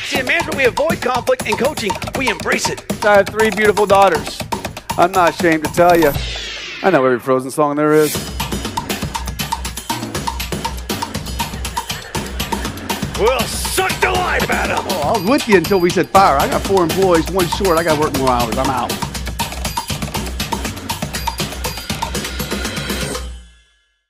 See, in management, we avoid conflict. In coaching, we embrace it. I have 3 beautiful daughters. I'm not ashamed to tell you. I know every Frozen song there is. We'll suck the life out of them. Oh, I was with you until we said fire. I got 4 employees, 1 short. I got to work more hours. I'm out.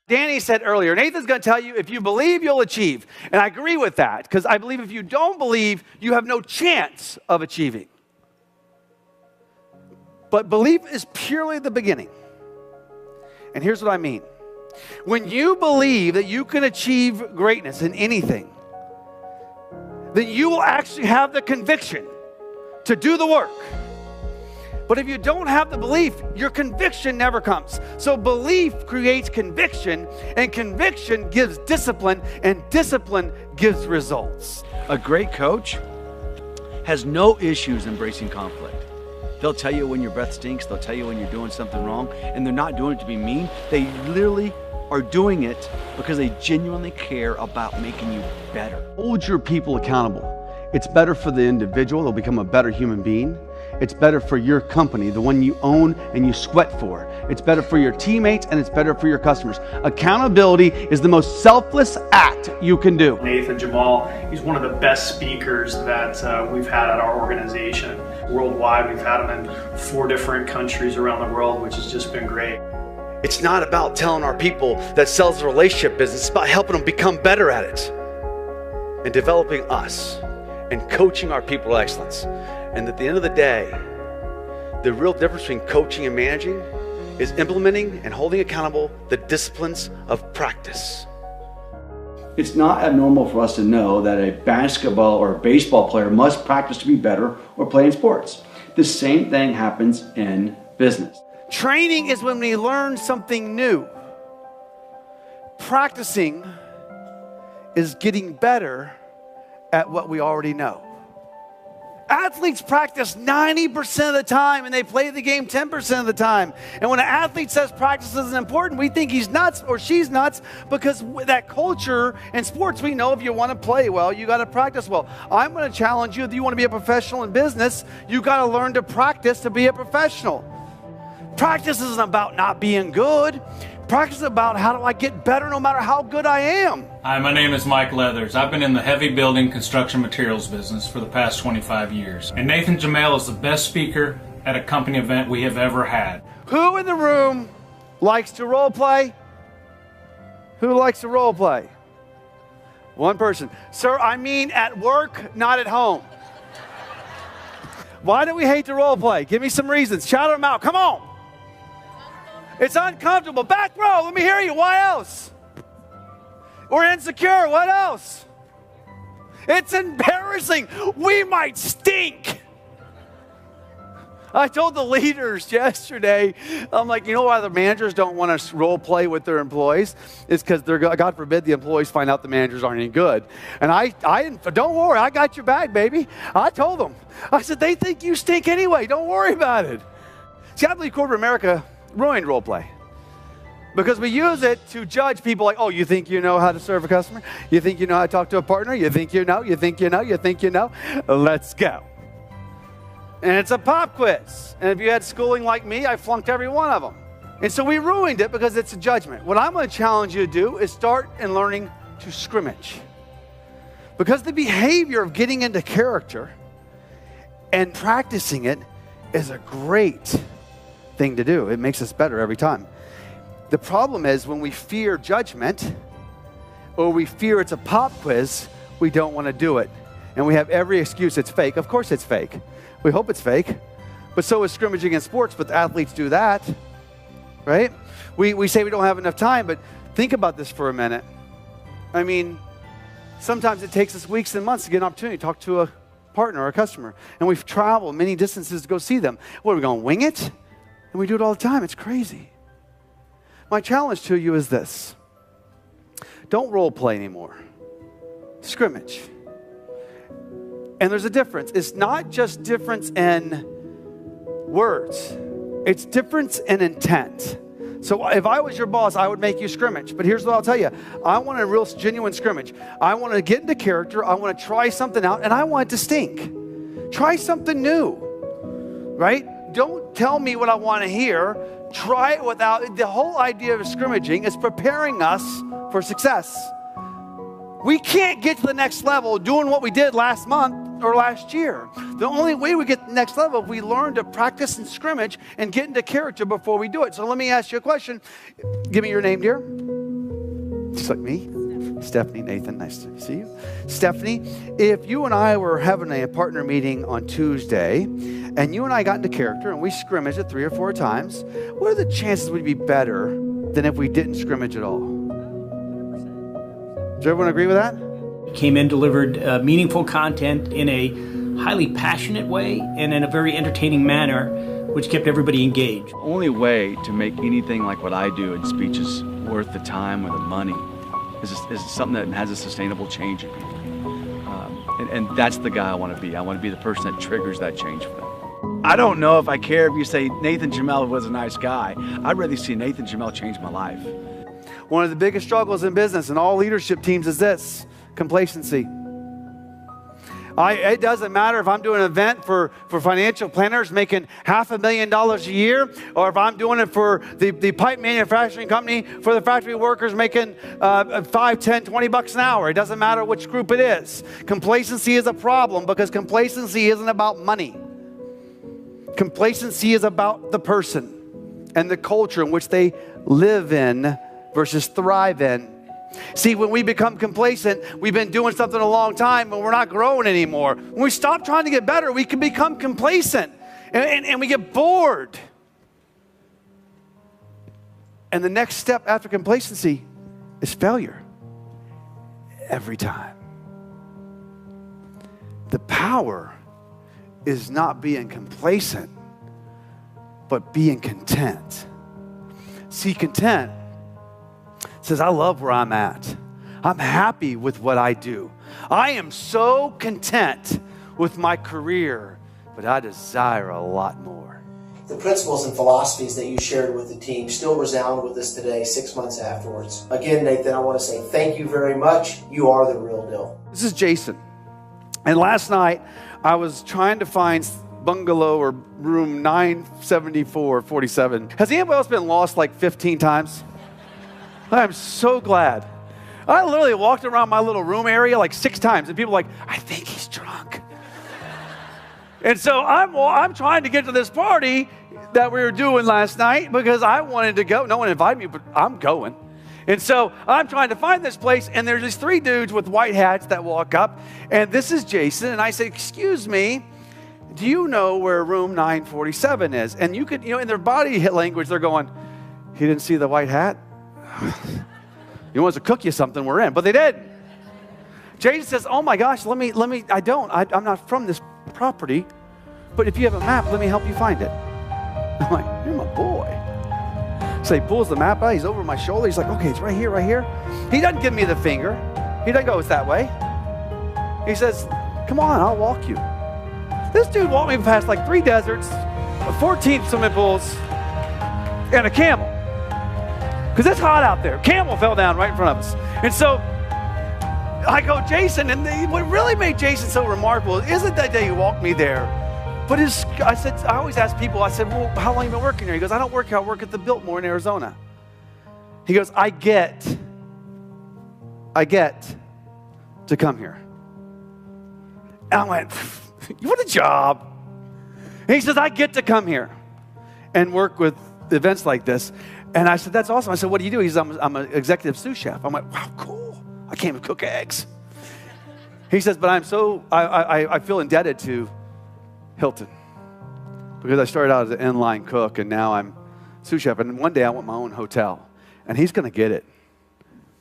Danny said earlier, Nathan's going to tell you, if you believe, you'll achieve. And I agree with that, because I believe if you don't believe, you have no chance of achieving. But belief is purely the beginning. And here's what I mean. When you believe that you can achieve greatness in anything, then you will actually have the conviction to do the work. But if you don't have the belief, your conviction never comes. So belief creates conviction, and conviction gives discipline, and discipline gives results. A great coach has no issues embracing conflict. They'll tell you when your breath stinks. They'll tell you when you're doing something wrong. And they're not doing it to be mean. They literally are doing it because they genuinely care about making you better. Hold your people accountable. It's better for the individual. They'll become a better human being. It's better for your company, the one you own and you sweat for. It's better for your teammates, and it's better for your customers. Accountability is the most selfless act you can do. Nathan Jamail, he's one of the best speakers that we've had at our organization. Worldwide, we've had him in 4 different countries around the world, which has just been great. It's not about telling our people that sells the relationship business. It's about helping them become better at it and developing us and coaching our people to excellence. And at the end of the day, the real difference between coaching and managing is implementing and holding accountable the disciplines of practice. It's not abnormal for us to know that a basketball or a baseball player must practice to be better or play in sports. The same thing happens in business. Training is when we learn something new. Practicing is getting better at what we already know. Athletes practice 90% of the time, and they play the game 10% of the time. And when an athlete says practice isn't important, we think he's nuts or she's nuts, because that culture in sports, we know if you want to play well, you got to practice well. I'm going to challenge you, if you want to be a professional in business, you got to learn to practice to be a professional. Practice isn't about not being good. Practice is about how do I get better no matter how good I am. Hi, my name is Mike Leathers. I've been in the heavy building construction materials business for the past 25 years. And Nathan Jamail is the best speaker at a company event we have ever had. Who in the room likes to role play? Who likes to role play? One person. Sir, I mean at work, not at home. Why do we hate to role play? Give me some reasons. Shout them out. Come on. It's uncomfortable. Back row, let me hear you. Why else? We're insecure. What else? It's embarrassing. We might stink. I told the leaders yesterday, I'm like, you know why the managers don't want to role play with their employees? It's because God forbid the employees find out the managers aren't any good. And I don't worry, I got your back, baby. I told them. I said, they think you stink anyway. Don't worry about it. See, I believe corporate America ruined role play, because we use it to judge people like, oh, you think you know how to serve a customer? You think you know how to talk to a partner? You think you know? You think you know? You think you know? Let's go. And it's a pop quiz. And if you had schooling like me, I flunked every one of them. And so we ruined it because it's a judgment. What I'm going to challenge you to do is start in learning to scrimmage. Because the behavior of getting into character and practicing it is a great thing to do. It makes us better every time. The problem is when we fear judgment or we fear it's a pop quiz, we don't want to do it. And we have every excuse it's fake. Of course it's fake. We hope it's fake. But so is scrimmaging in sports, but the athletes do that, right? We say we don't have enough time, but think about this for a minute. I mean, sometimes it takes us weeks and months to get an opportunity to talk to a partner or a customer. And we've traveled many distances to go see them. What, are we going to wing it? And we do it all the time. It's crazy. My challenge to you is this. Don't role play anymore. Scrimmage. And there's a difference. It's not just difference in words. It's difference in intent. So if I was your boss, I would make you scrimmage. But here's what I'll tell you. I want a real genuine scrimmage. I want to get into character. I want to try something out, and I want it to stink. Try something new, right? Don't tell me what I want to hear. Try it without. The whole idea of scrimmaging is preparing us for success. We can't get to the next level doing what we did last month or last year. The only way we get to the next level is we learn to practice and scrimmage and get into character before we do it. So let me ask you a question. Give me your name, dear. Just like me. Stephanie, Nathan, nice to see you. Stephanie, if you and I were having a partner meeting on Tuesday, and you and I got into character and we scrimmaged it 3 or 4 times, what are the chances we'd be better than if we didn't scrimmage at all? Does everyone agree with that? Came in, delivered meaningful content in a highly passionate way and in a very entertaining manner, which kept everybody engaged. The only way to make anything like what I do in speeches worth the time or the money is something that has a sustainable change in people. And that's the guy I want to be. I want to be the person that triggers that change for them. I don't know if I care if you say Nathan Jamail was a nice guy. I'd rather see Nathan Jamail change my life. One of the biggest struggles in business and all leadership teams is this: complacency. It doesn't matter if I'm doing an event for financial planners making $500,000 a year, or if I'm doing it for the pipe manufacturing company for the factory workers making $5, $10, $20 an hour. It doesn't matter which group it is. Complacency is a problem because complacency isn't about money. Complacency is about the person and the culture in which they live in versus thrive in. See, when we become complacent, we've been doing something a long time, but we're not growing anymore. When we stop trying to get better, we can become complacent and we get bored. And the next step after complacency is failure. Every time. The power is not being complacent, but being content. See, content says, I love where I'm at. I'm happy with what I do. I am so content with my career, but I desire a lot more. The principles and philosophies that you shared with the team still resound with us today, 6 months afterwards. Again, Nathan, I want to say thank you very much. You are the real deal. This is Jason. And last night, I was trying to find bungalow or room 974-47. Has anybody else been lost like 15 times? I'm so glad. I literally walked around my little room area like 6 times, and people were like, I think he's drunk. And so I'm trying to get to this party that we were doing last night because I wanted to go. No one invited me, but I'm going. And so I'm trying to find this place, and there's these 3 dudes with white hats that walk up, and this is Jason, and I say, excuse me, do you know where room 947 is? And you could, in their body language, they're going, he didn't see the white hat? He wants to cook you something, we're in. But they did. Jason says, oh my gosh, I'm not from this property, but if you have a map, let me help you find it. I'm like, you're my boy. So he pulls the map out, he's over my shoulder, he's like, okay, it's right here, right here. He doesn't give me the finger. He doesn't go, it's that way. He says, come on, I'll walk you. This dude walked me past like 3 deserts, 14 swimming pools, and a camel. Because it's hot out there. Camel fell down right in front of us. And so I go, Jason, and what really made Jason so remarkable isn't that day he walked me there, but I always ask people, I said, well, how long have you been working here? He goes, I don't work here, I work at the Biltmore in Arizona. He goes, I get to come here. And I went, what a job. And he says, I get to come here and work with events like this. And I said, that's awesome. I said, what do you do? He says, I'm an executive sous chef. I'm like, wow, cool. I can't even cook eggs. He says, but I feel indebted to Hilton because I started out as an inline cook and now I'm sous chef. And one day I want my own hotel. And he's going to get it.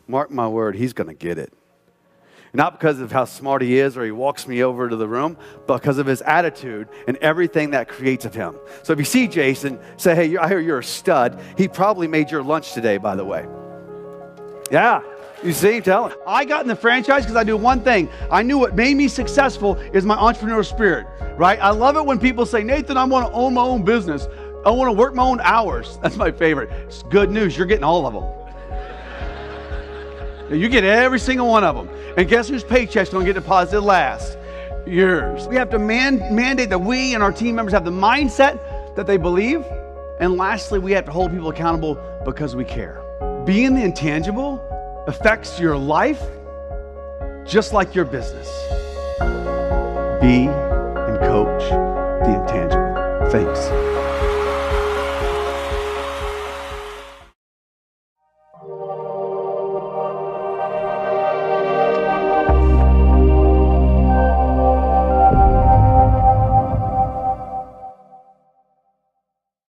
Mark my word, he's going to get it. Not because of how smart he is or he walks me over to the room, but because of his attitude and everything that creates of him. So if you see Jason, say, hey, I hear you're a stud. He probably made your lunch today, by the way. Yeah, you see, tell him. I got in the franchise because I do one thing. I knew what made me successful is my entrepreneurial spirit, right? I love it when people say, Nathan, I want to own my own business. I want to work my own hours. That's my favorite. It's good news. You're getting all of them. You get every single one of them. And guess whose paycheck's going to get deposited last? Yours. We have to mandate that we and our team members have the mindset that they believe. And lastly, we have to hold people accountable because we care. Being the intangible affects your life just like your business. Be and coach the intangible. Thanks.